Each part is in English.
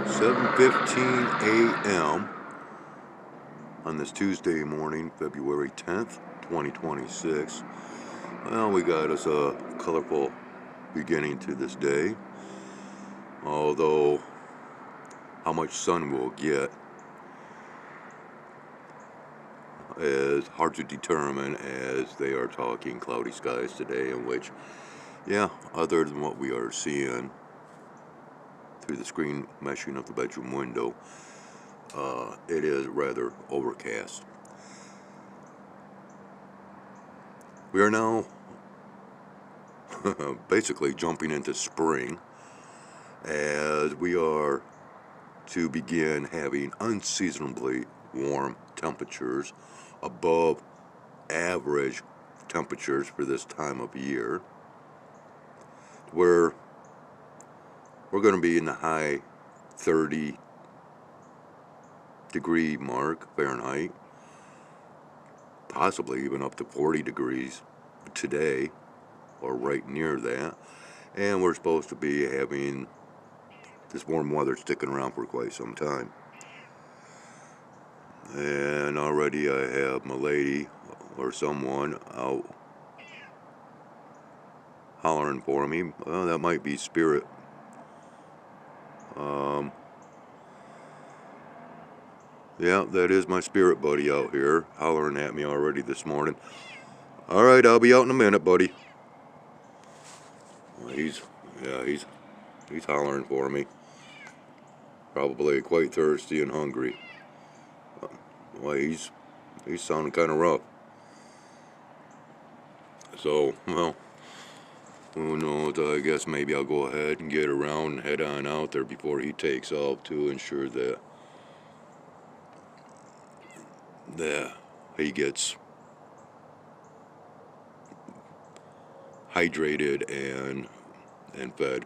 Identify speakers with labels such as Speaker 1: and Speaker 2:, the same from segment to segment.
Speaker 1: 7:15 a.m. on this Tuesday morning, February 10th, 2026. Well, we got us a colorful beginning to this day, although how much sun we'll get is hard to determine, as they are talking cloudy skies today, in which, yeah, other than what we are seeing through the screen meshing of the bedroom window, it is rather overcast. We are now basically jumping into spring, as we are to begin having unseasonably warm temperatures, above average temperatures for this time of year, where we're going to be in the high 30 degree mark Fahrenheit, possibly even up to 40 degrees today, or right near that. And we're supposed to be having this warm weather sticking around for quite some time. And already I have my lady or someone out hollering for me. Well, that might be Spirit. Yeah, that is my Spirit buddy out here hollering at me already this morning. All right, I'll be out in a minute, buddy. Well, he's hollering for me. Probably quite thirsty and hungry. Well, he's sounding kind of rough. So, well, who knows? I guess maybe I'll go ahead and get around and head on out there before he takes off, to ensure that he gets hydrated and fed.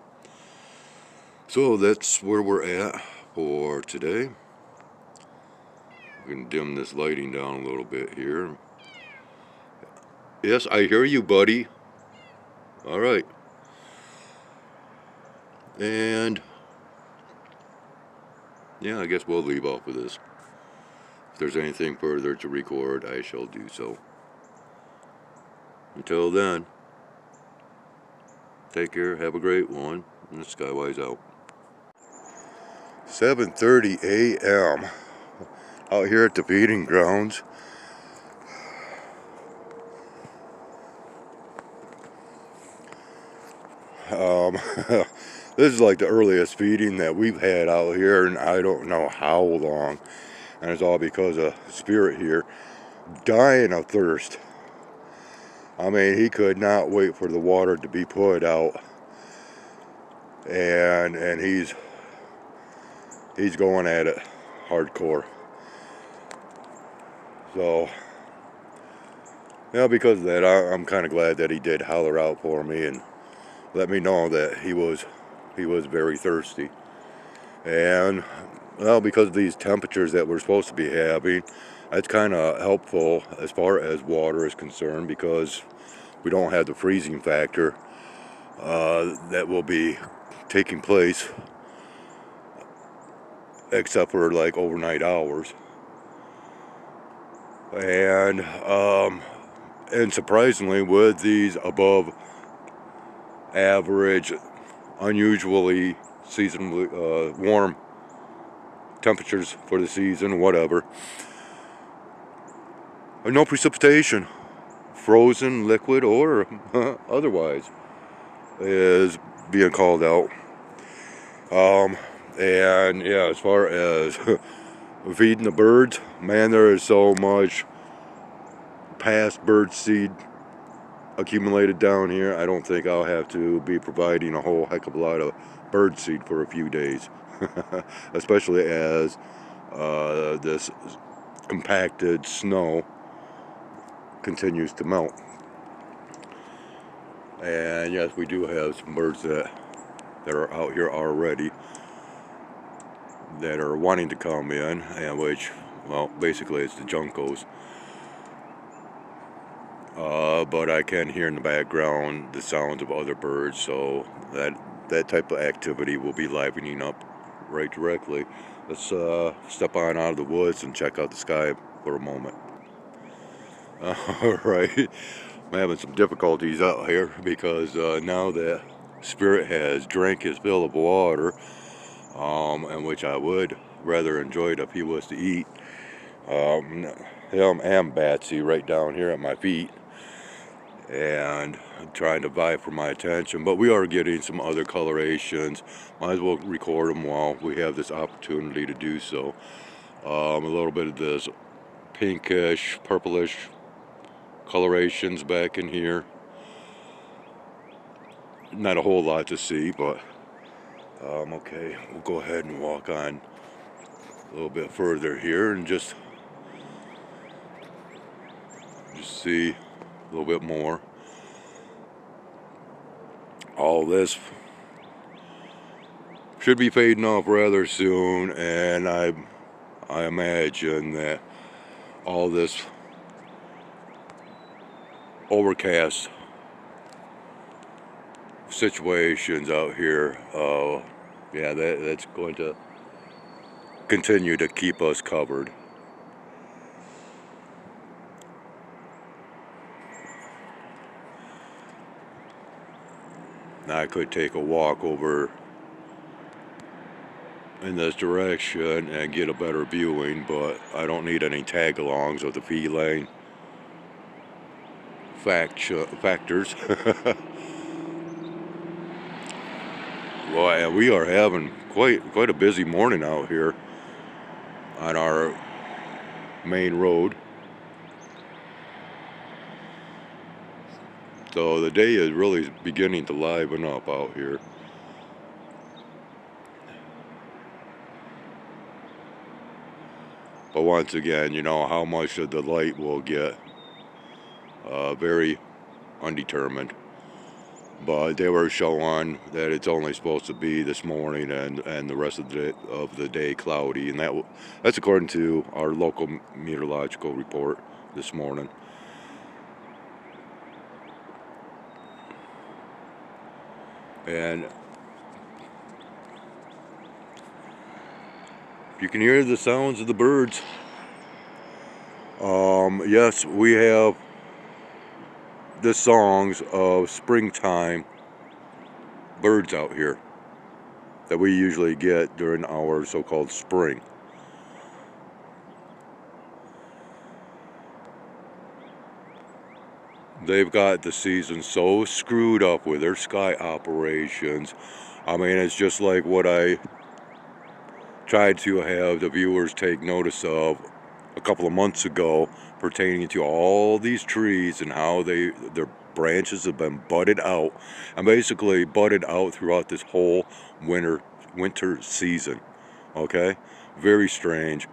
Speaker 1: So that's where we're at for today. We can dim this lighting down a little bit here. Yes, I hear you, buddy. All right. And yeah, I guess we'll leave off with this. If there's anything further to record, I shall do so. Until then, take care, have a great one, and Skywise out. 7:30 a.m. out here at the feeding grounds. This is like the earliest feeding that we've had out here, and I don't know how long. And it's all because of Spirit here dying of thirst. I mean, he could not wait for the water to be put out, and he's going at it hardcore. So, yeah, because of that, I'm kind of glad that he did holler out for me and let me know that he was very thirsty. And well, because of these temperatures that we're supposed to be having, that's kind of helpful as far as water is concerned, because we don't have the freezing factor that will be taking place, except for like overnight hours. And surprisingly, with these above average, unusually seasonally warm temperatures for the season, whatever, no precipitation, frozen, liquid, or otherwise, is being called out. And yeah, as far as feeding the birds, man, there is so much past bird seed accumulated down here. I don't think I'll have to be providing a whole heck of a lot of bird seed for a few days, especially as this compacted snow continues to melt. And yes, we do have some birds that are out here already that are wanting to come in, and which, well, basically it's the juncos. But I can hear in the background the sounds of other birds, so that type of activity will be livening up right directly. Let's step on out of the woods and check out the sky for a moment. Alright, I'm having some difficulties out here because now that Spirit has drank his fill of water, and which I would rather enjoy it if he was to eat, him and Batsy right down here at my feet, and trying to vie for my attention. But we are getting some other colorations. Might as well record them while we have this opportunity to do so. A little bit of this pinkish, purplish colorations back in here. Not a whole lot to see, but okay, we'll go ahead and walk on a little bit further here and just see a little bit more. All this should be fading off rather soon, and I imagine that all this overcast situations out here, yeah, that's going to continue to keep us covered. Now I could take a walk over in this direction and get a better viewing, but I don't need any tag-alongs of the feline factors. Well, and we are having quite a busy morning out here on our main road. So the day is really beginning to liven up out here. But once again, you know, how much of the light we'll get, very undetermined. But they were showing that it's only supposed to be this morning and the rest of the day cloudy, and that's according to our local meteorological report this morning. And you can hear the sounds of the birds. Yes, we have the songs of springtime birds out here that we usually get during our so-called spring. They've got the season so screwed up with their sky operations. I mean, it's just like what I tried to have the viewers take notice of a couple of months ago, pertaining to all these trees and how their branches have been budded out, and basically budded out throughout this whole winter season. Okay, very strange,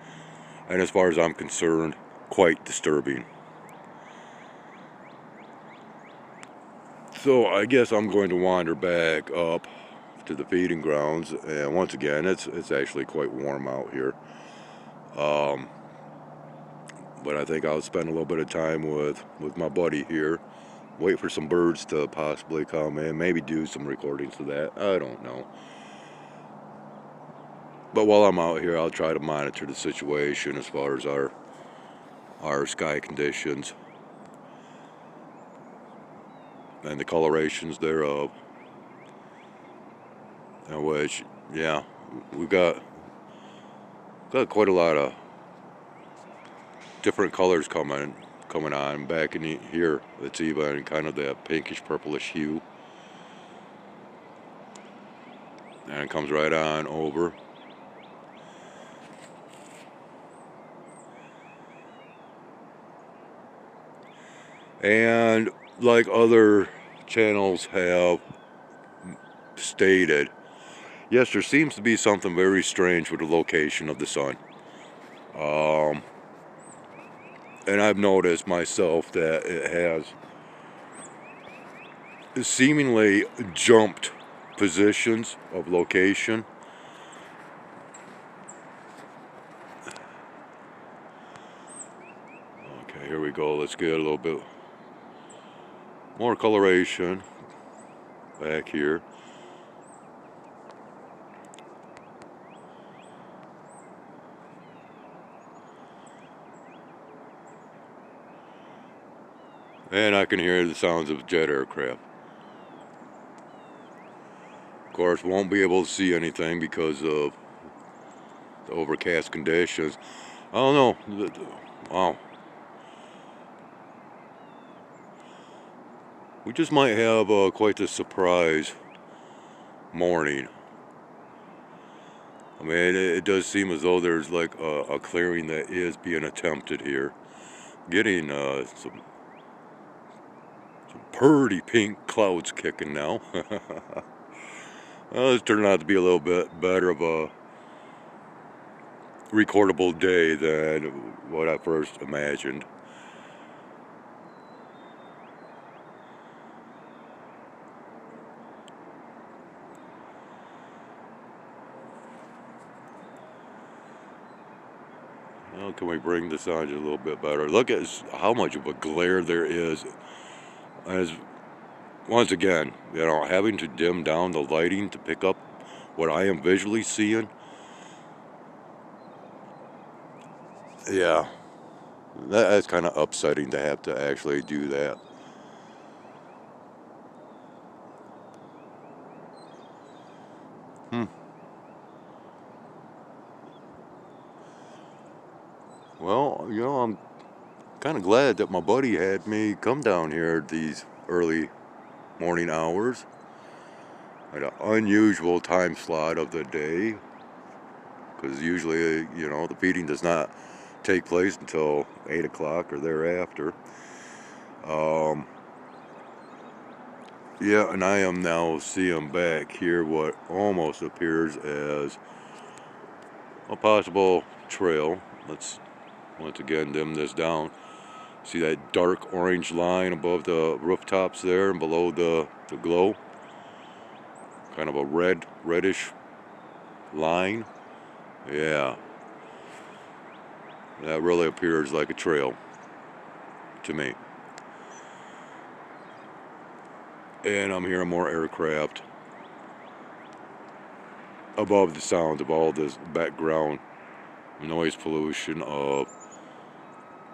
Speaker 1: and as far as I'm concerned, quite disturbing. So I guess I'm going to wander back up to the feeding grounds, and once again, it's actually quite warm out here. But I think I'll spend a little bit of time with my buddy here, wait for some birds to possibly come in, maybe do some recordings of that, I don't know. But while I'm out here, I'll try to monitor the situation as far as our sky conditions and the colorations thereof. In which, yeah, we've got quite a lot of different colors coming on. Back in here, it's even kind of that pinkish purplish hue, and it comes right on over. And like other channels have stated, yes, there seems to be something very strange with the location of the sun. And I've noticed myself that it has seemingly jumped positions of location. Okay, here we go. Let's get a little bit more coloration back here. And I can hear the sounds of jet aircraft. Of course, won't be able to see anything because of the overcast conditions. I don't know. Wow. We just might have quite a surprise morning. I mean, it does seem as though there's like a clearing that is being attempted here. Getting some pretty pink clouds kicking now. Well, it's turning out to be a little bit better of a recordable day than what I first imagined. Well, can we bring this on just a little bit better? Look at how much of a glare there is. As once again, having to dim down the lighting to pick up what I am visually seeing. Yeah, that's kind of upsetting to have to actually do that. Hmm. Well, I'm kind of glad that my buddy had me come down here these early morning hours at an unusual time slot of the day, because usually, the feeding does not take place until 8 o'clock or thereafter. Um, yeah, and I am now seeing back here what almost appears as a possible trail. Let's once again dim this down. See that dark orange line above the rooftops there and below the glow? Kind of a reddish line. Yeah, that really appears like a trail to me. And I'm hearing more aircraft above the sound of all this background noise pollution of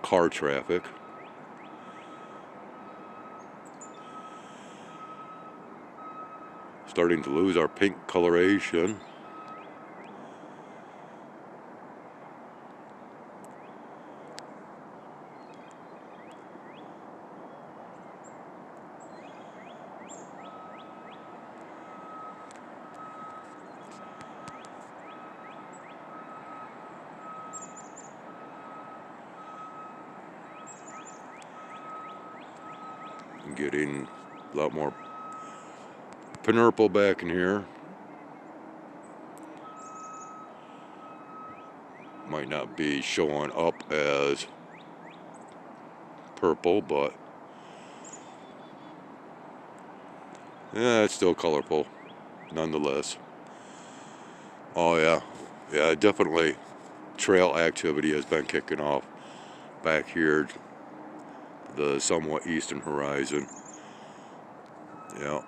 Speaker 1: car traffic. Starting to lose our pink coloration. Getting a lot more purple back in here. Might not be showing up as purple, but yeah, it's still colorful nonetheless. Oh yeah, definitely trail activity has been kicking off back here, the somewhat eastern horizon. Yeah.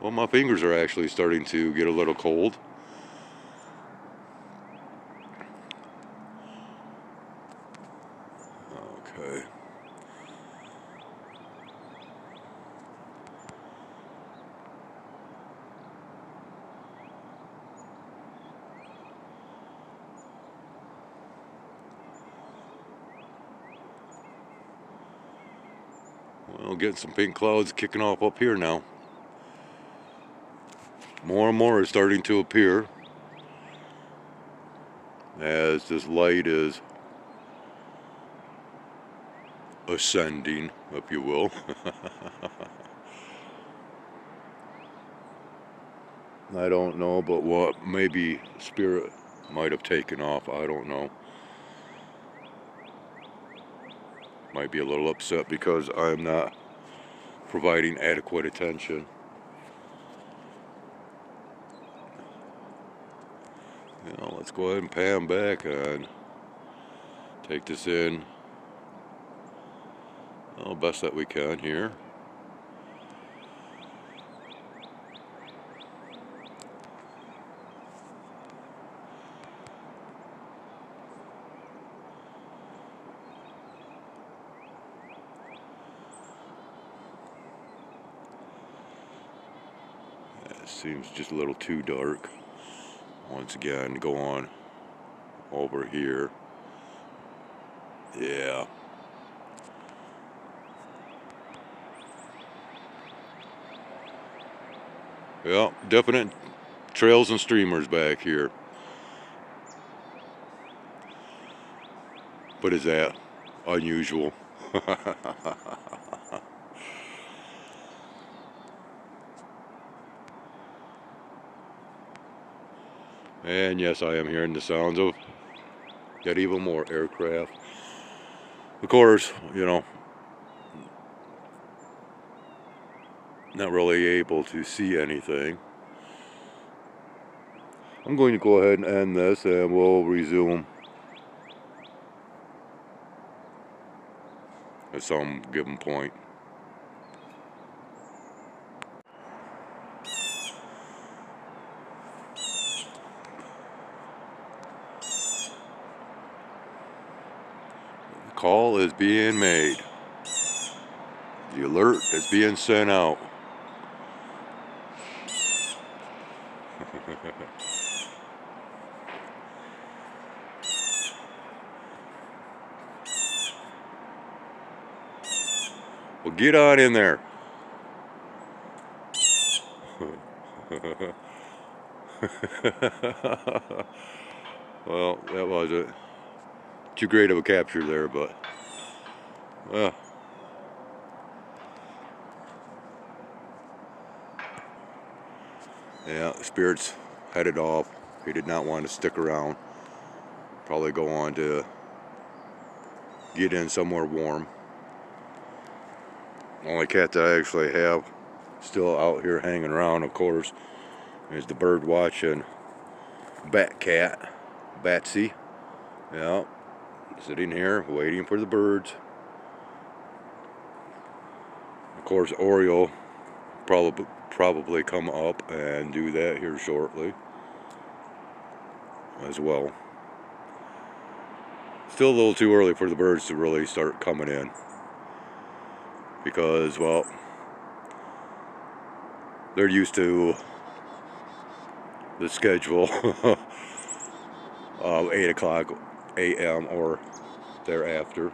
Speaker 1: Well, my fingers are actually starting to get a little cold. Okay. Well, getting some pink clouds kicking off up here now. More and more is starting to appear as this light is ascending, if you will. I don't know, but what maybe spirit might have taken off. I don't know. Might be a little upset because I'm not providing adequate attention. Let's go ahead and pan back and take this in best that we can here. It seems just a little too dark. Once again, go on over here. Yeah. Yeah, definite trails and streamers back here. But is that unusual? And yes, I am hearing the sounds of yet even more aircraft. Of course, you know, not really able to see anything. I'm going to go ahead and end this and we'll resume at some given point. The call is being made. The alert is being sent out. Well, get on in there. Well, that wasn't too great of a capture there, but yeah, Spirit's headed off. He did not want to stick around. Probably go on to get in somewhere warm. Only cat that I actually have still out here hanging around, of course, is the bird watching bat cat, Batsy. Yeah, sitting here waiting for the birds. Of course, Oriole probably come up and do that here shortly as well. Still a little too early for the birds to really start coming in because, well, they're used to the schedule of 8 o'clock a.m. or thereafter.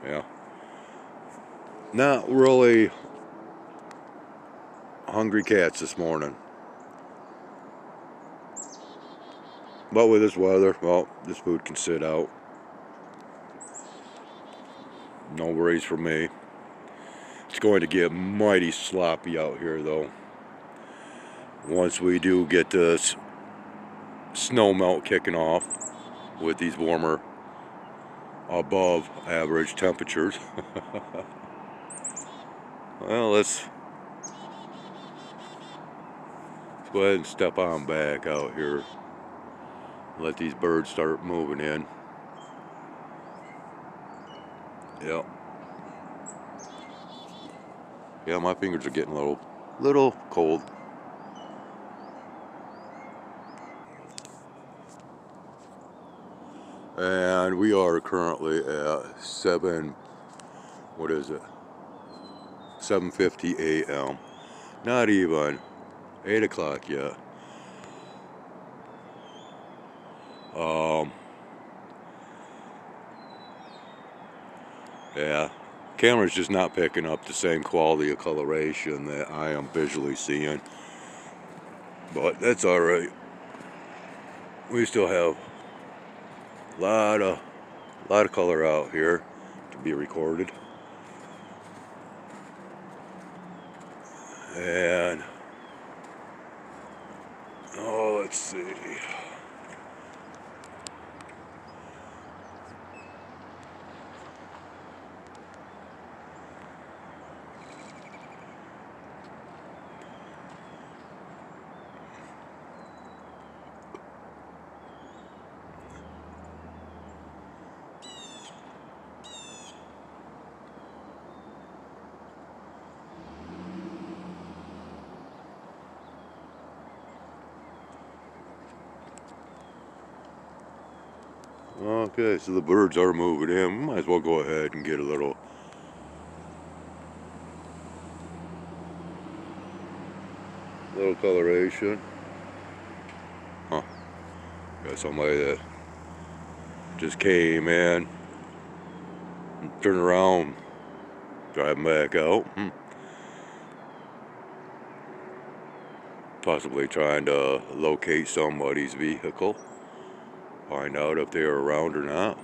Speaker 1: Yeah. Not really hungry cats this morning. But with this weather, well, this food can sit out. No worries for me. It's going to get mighty sloppy out here, though. Once we do get this snow melt kicking off with these warmer, above average temperatures. Well, let's go ahead and step on back out here. Let these birds start moving in. Yep. Yeah, my fingers are getting a little cold. And we are currently at 7:50 a.m. Not even 8 o'clock yet. Yeah, camera's just not picking up the same quality of coloration that I am visually seeing. But that's alright. We still have a lot of color out here to be recorded. And oh, let's see. Okay, so the birds are moving in. We might as well go ahead and get a little Little coloration. Huh. Got somebody that just came in, turned around, driving back out. Possibly trying to locate somebody's vehicle. Find out if they're around or not.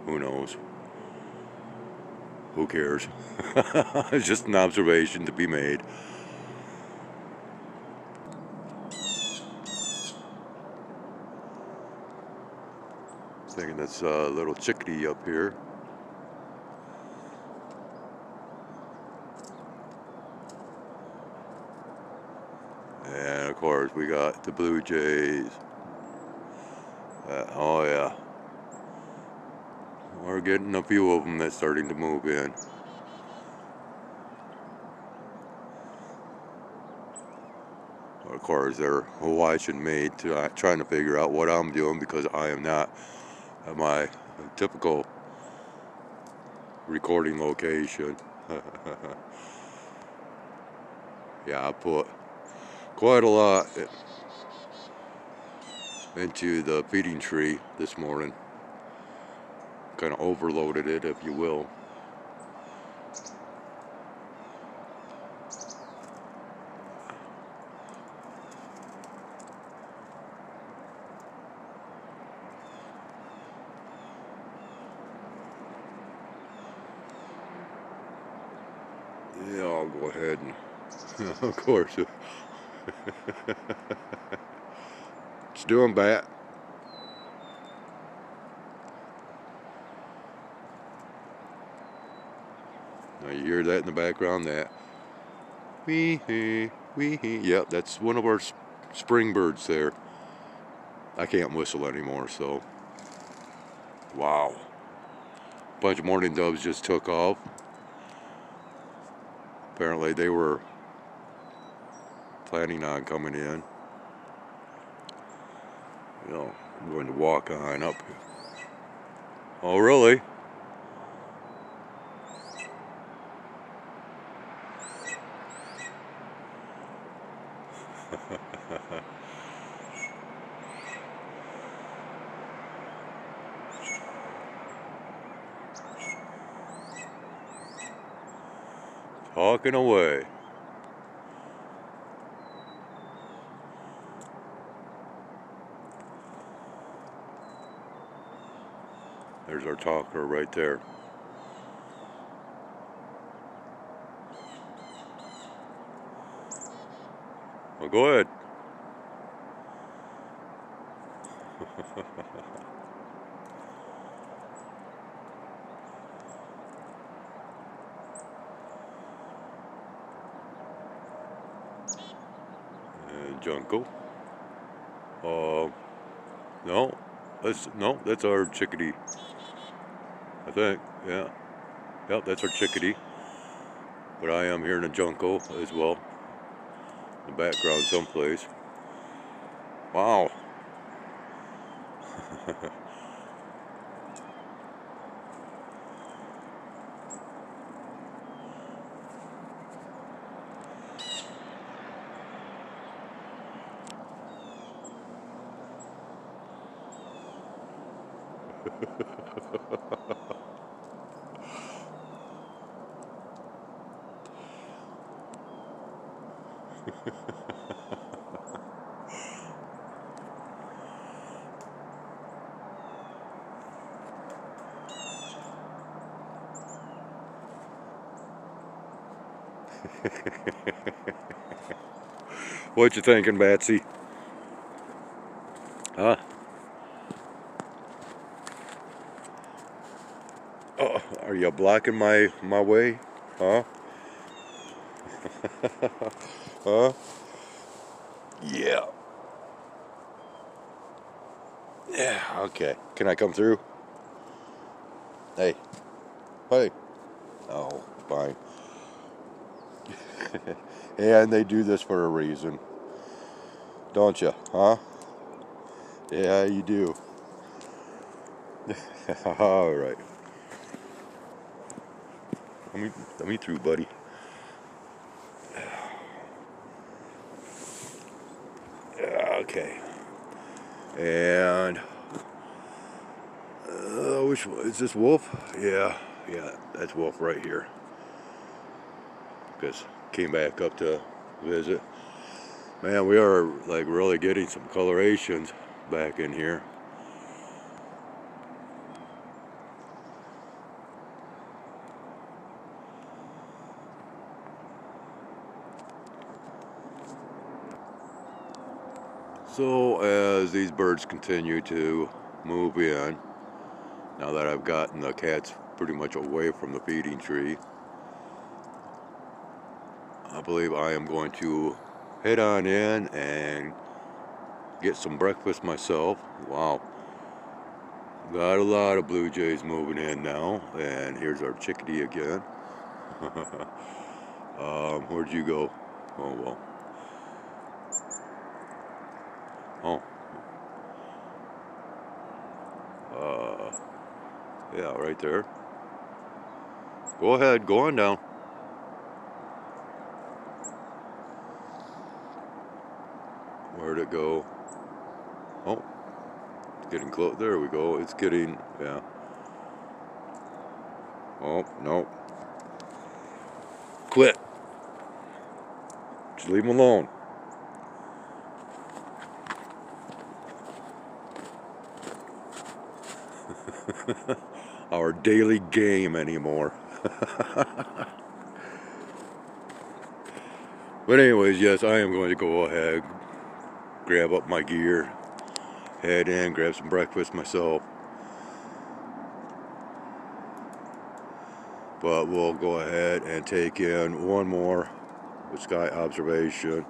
Speaker 1: Who knows? Who cares? It's just an observation to be made. Thinking that's a little chickadee up here. And of course we got the blue jays. Oh yeah. We're getting a few of them that's starting to move in. Of course they're watching me, trying to figure out what I'm doing because I am not at my typical recording location. Yeah, I put quite a lot into the feeding tree this morning. Kind of overloaded it, if you will. Yeah, I'll go ahead and, of course, it's doing bad. Now you hear that in the background, that wee-hee, wee-hee. Yep, that's one of our spring birds there. I can't whistle anymore, so. Wow. A bunch of mourning doves just took off. Apparently they were planning on coming in. You know, I'm going to walk on up. Oh, really? Talking away. There's our talker right there. Well, go ahead. And Junko. No, that's our chickadee. I think, yeah. Yep, that's our chickadee. But I am hearing a Junko as well. In the background someplace. Wow. What you thinking, Batsy? Huh? Oh, are you blocking my way? Huh? Huh? Yeah. Yeah, okay. Can I come through? Hey. Hey. Oh, fine. And they do this for a reason. Don't you? Huh? Yeah, you do. All right. Let me through, buddy. Is this wolf? Yeah, that's wolf right here. Just came back up to visit. Man, we are like really getting some colorations back in here. So as these birds continue to move in, now that I've gotten the cats pretty much away from the feeding tree, I believe I am going to head on in and get some breakfast myself. Wow. Got a lot of blue jays moving in now, and here's our chickadee again. Where'd you go? Oh, well. Oh. Yeah, right there. Go ahead, go on down. Where'd it go? Oh, it's getting close. There we go. It's getting, yeah. Oh, no. Quit. Just leave him alone. Our daily game anymore. But anyways, yes, I am going to go ahead, grab up my gear, head in, grab some breakfast myself. But we'll go ahead and take in one more sky observation.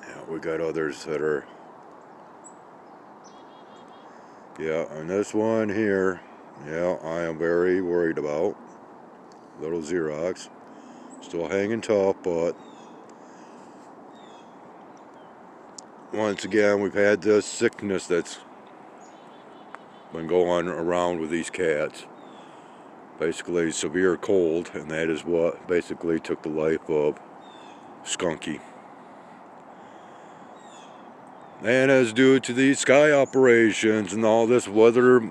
Speaker 1: Yeah, we got others that are, yeah, and this one here, yeah, I am very worried about. Little Xerox. Still hanging tough, but once again, we've had this sickness that's been going around with these cats. Basically, severe cold, and that is what basically took the life of Skunky. And as due to these sky operations and all this weather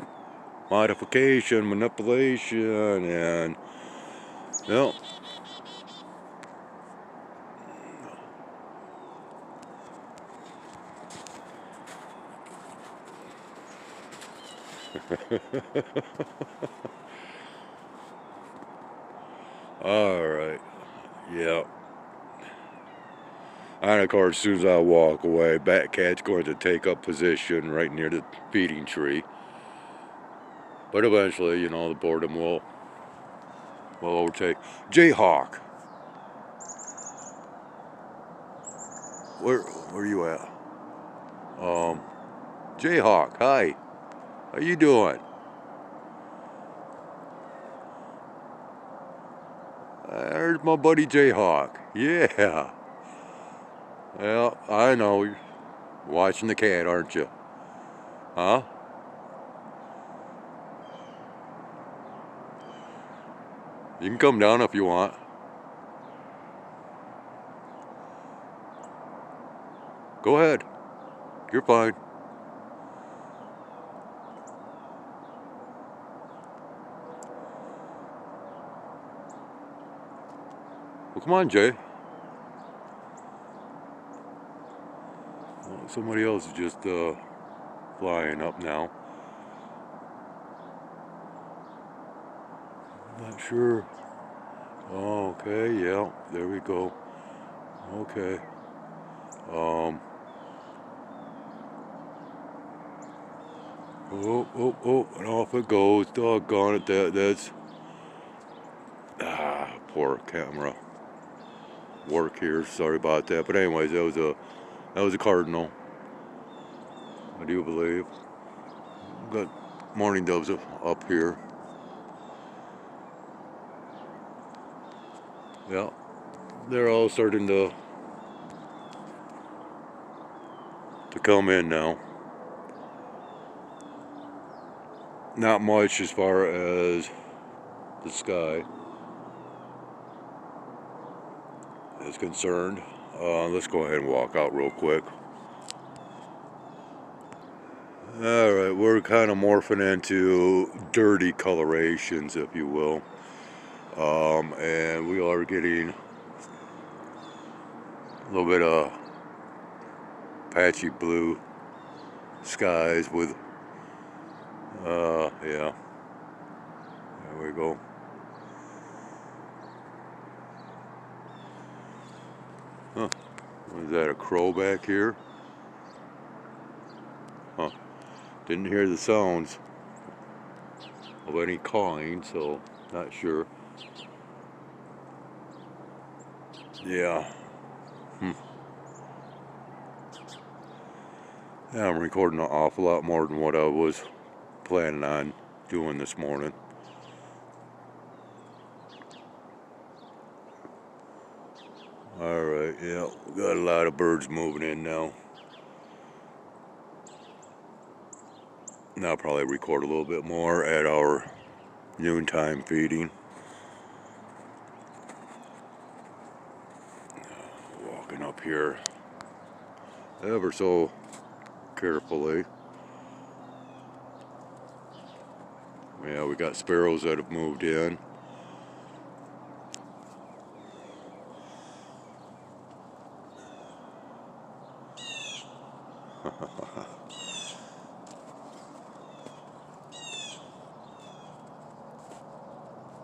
Speaker 1: modification, manipulation, and, well, alright, yeah. And of course, as soon as I walk away, Batcat's going to take up position right near the feeding tree. But eventually, you know, the boredom will overtake. Jayhawk! Where are you at? Jayhawk, hi. How you doing? There's my buddy Jayhawk. Yeah. Well, I know. You're watching the cat, aren't you? Huh? You can come down if you want. Go ahead. You're fine. Well, come on, Jay. Well, somebody else is just flying up now. Not sure. Oh, okay, yeah, there we go. Okay. Oh, and off it goes. Doggone it, that's poor camera work here. Sorry about that. But anyways, that was a cardinal, I do believe. Got mourning doves up here. Yeah, they're all starting to come in now. not much as far as the sky is concerned. Let's go ahead and walk out real quick. Alright, we're kind of morphing into dirty colorations, if you will. And we are getting a little bit of patchy blue skies with, yeah, there we go. Huh, was that, a crow back here? Huh, didn't hear the sounds of any cawing, so not sure. Yeah. Yeah, I'm recording an awful lot more than what I was planning on doing this morning. Alright, yeah, we got a lot of birds moving in now. And I'll probably record a little bit more at our noontime feeding. Walking up here ever so carefully. Yeah, we got sparrows that have moved in.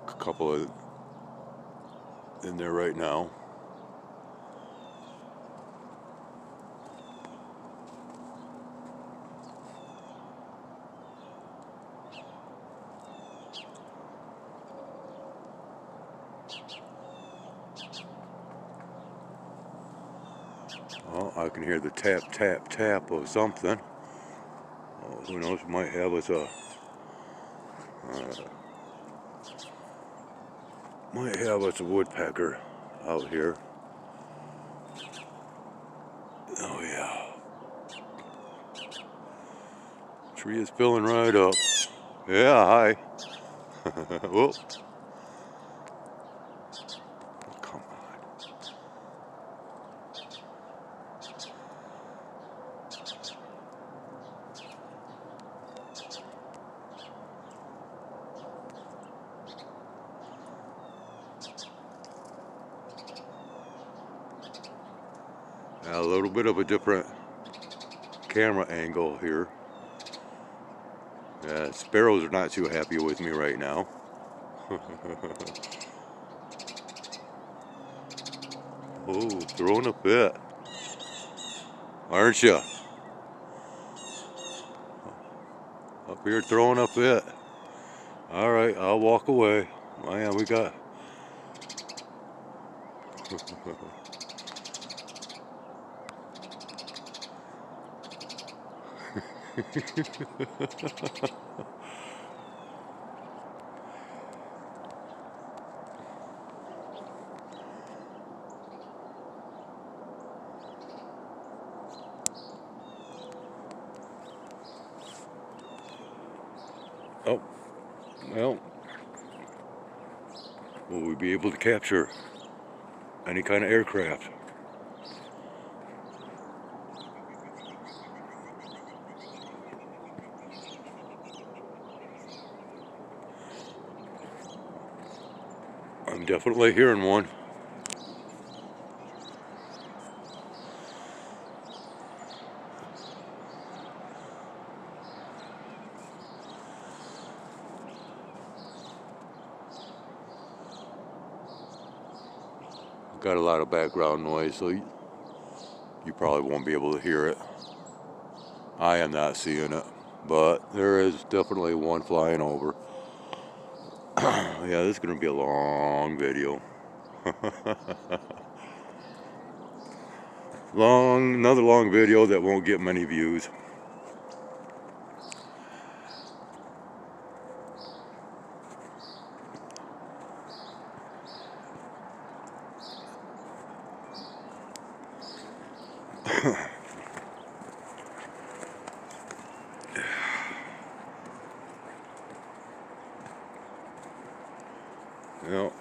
Speaker 1: A couple of in there right now. Oh, I can hear the tap, tap, tap of something. Oh, who knows, might have us a woodpecker out here. Oh yeah. Tree is filling right up. Yeah, hi. Whoa. Come on. A little bit of a different camera angle here. Sparrows are not too happy with me right now. Oh, throwing a fit, aren't you? Up here throwing a fit. All right, I'll walk away. Man, we got. Oh, well, will we be able to capture any kind of aircraft? I'm definitely hearing one. Got a lot of background noise, so you probably won't be able to hear it. I am not seeing it, but there is definitely one flying over. Yeah, this is going to be a long video. Another long video that won't get many views. Yep.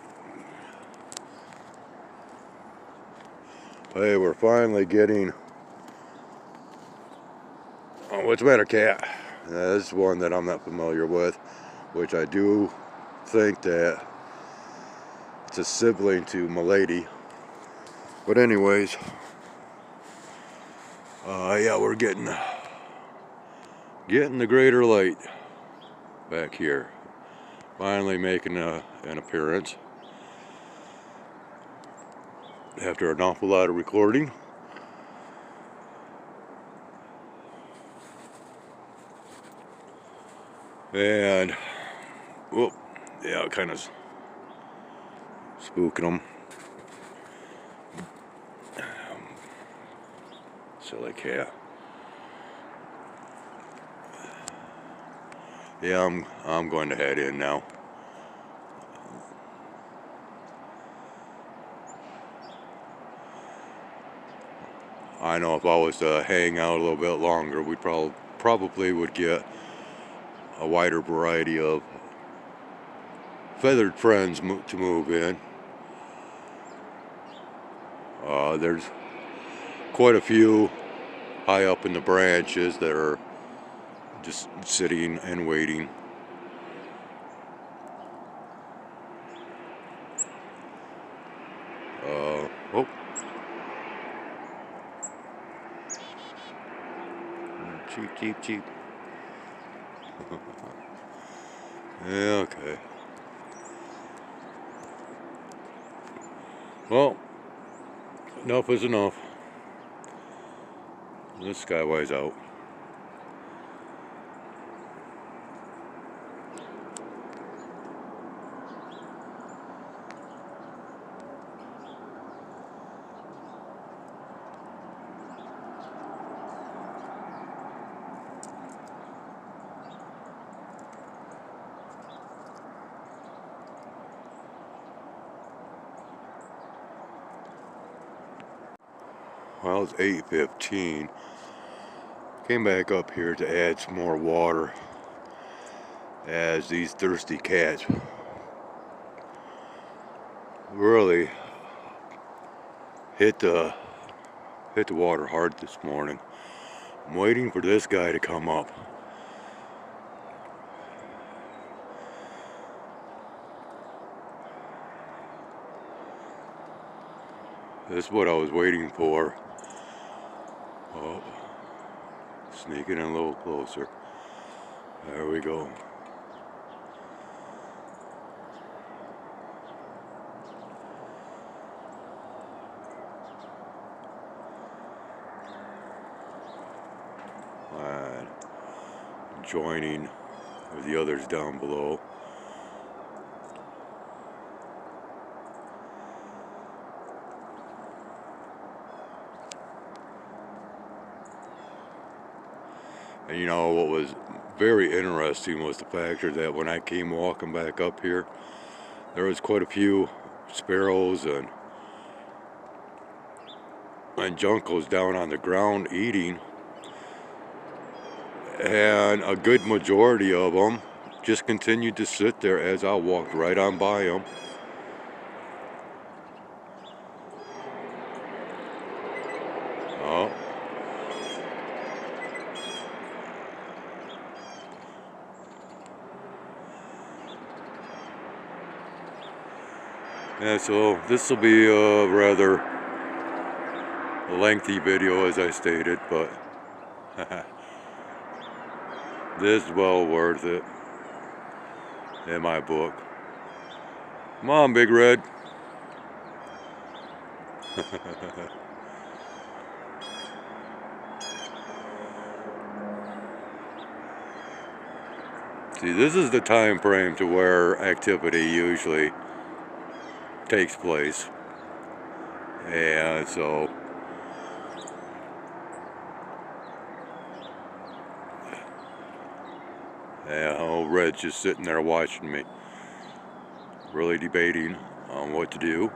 Speaker 1: Hey, we're finally getting... Oh, what's the matter, cat? This is one that I'm not familiar with, which I do think that it's a sibling to Milady. But anyways, yeah, we're getting the greater light back here. Finally making an appearance after an awful lot of recording. And, whoop, yeah, kind of spooking them. Silly cat. Yeah, I'm going to head in now. I know if I was to hang out a little bit longer, we probably would get a wider variety of feathered friends to move in. There's quite a few high up in the branches that are just sitting and waiting. Oh. Cheep, cheep, cheep. Yeah, okay. Well, enough is enough. This Skyway's out. Well, it's 8:15. Came back up here to add some more water as these thirsty cats really hit the water hard this morning. I'm waiting for this guy to come up. This is what I was waiting for. Oh, sneaking in a little closer. There we go. And joining with the others down below. And you know what was very interesting was the factor that when I came walking back up here, there was quite a few sparrows and juncos down on the ground eating, and a good majority of them just continued to sit there as I walked right on by them. Oh. Yeah, so this will be a rather lengthy video, as I stated, but this is well worth it in my book. Come on, Big Red. See, this is the time frame to where activity usually takes place, and so yeah, old Red's just sitting there watching me, really debating on what to do.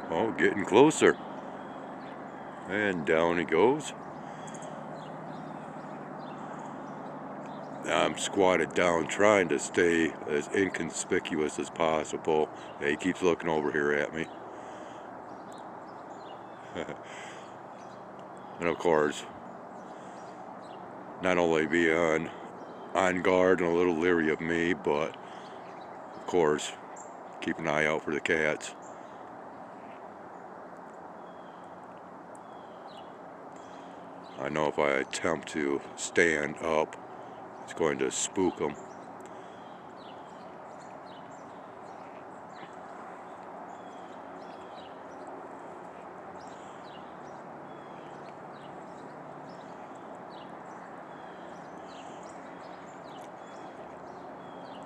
Speaker 1: Oh, getting closer, and down he goes. I'm squatted down trying to stay as inconspicuous as possible. Yeah, he keeps looking over here at me. And of course, not only be on guard and a little leery of me, but of course, keep an eye out for the cats. I know if I attempt to stand up, it's going to spook them.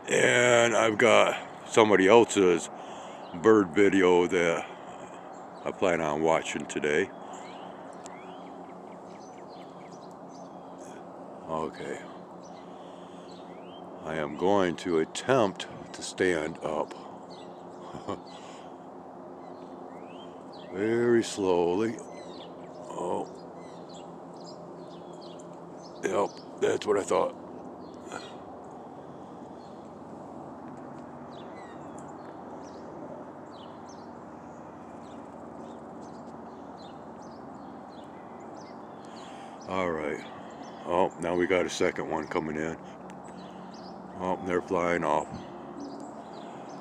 Speaker 1: And I've got somebody else's bird video that I plan on watching today. Okay. I am going to attempt to stand up. Very slowly. Oh. Yep, that's what I thought. Alright. Oh, now we got a second one coming in. Oh, they're flying off.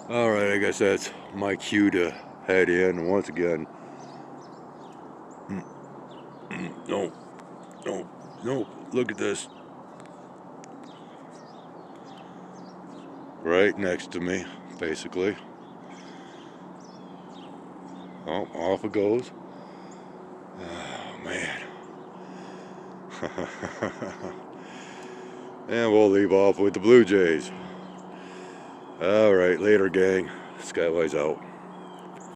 Speaker 1: Alright, I guess that's my cue to head in. And once again, no, no, no, look at this. Right next to me, basically. Oh, off it goes. Oh, man. And we'll leave off with the Blue Jays. Alright, later gang. Skywise out.